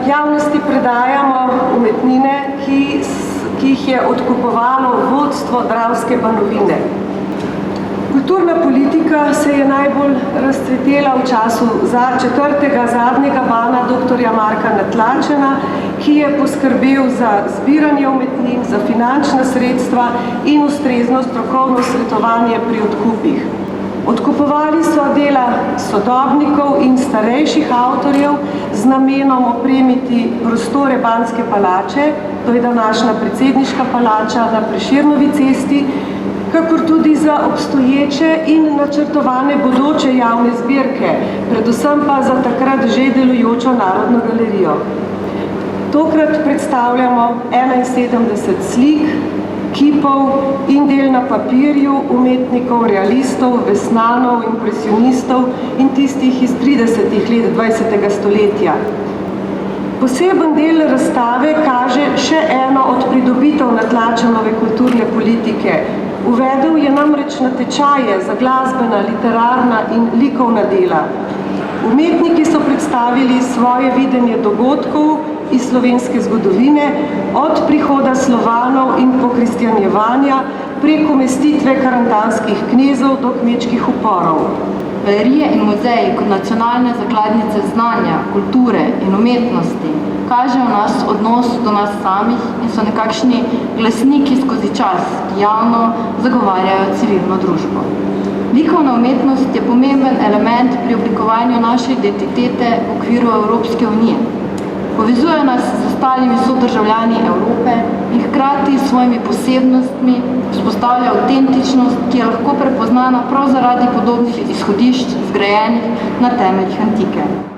javnosti predajamo umetnine, ki jih je odkupovalo vodstvo Dravske banovine. Kulturna politika se je najbolj razcvetela v času četrtega zadnjega bana dr. Marka Natlačena, ki je poskrbel za zbiranje umetnin, za finančna sredstva in ustrezno strokovno svetovanje pri odkupih. Odkupovali so dela sodobnikov in starejših avtorjev z namenom opremiti prostore Banske palače, to je današnja predsedniška palača na Prešernovi cesti, kakor tudi za obstoječe in načrtovane bodoče javne zbirke, predvsem pa za takrat že delujočo Narodno galerijo. Tokrat predstavljamo 71 slik, kipov in del na papirju umetnikov, realistov, vesnanov, impresionistov in tistih iz 30. let 20. stoletja. Poseben del razstave kaže še eno od pridobitev Natlačenove kulturne politike. Uvedel je namreč natečaje za glasbena, literarna in likovna dela. Umetniki so predstavili svoje videnje dogodkov iz slovenske zgodovine, od prihoda Slovanov in pokristjanjevanja preko mestitve karantanskih knezov do kmečkih uporov. Galerije in muzeji kot nacionalne zakladnice znanja, kulture in umetnosti kažejo nas odnos do nas samih in so nekakšni glasniki skozi čas, ki javno zagovarjajo civilno družbo. Likovna umetnost je pomemben element pri oblikovanju naše identitete v okviru Evropske unije. Povezuje nas z ostalimi sodržavljani Evrope in hkrati s svojimi posebnostmi vzpostavlja avtentičnost, ki je lahko prepoznana prav zaradi podobnih izhodišč zgrajenih na temeljih antike.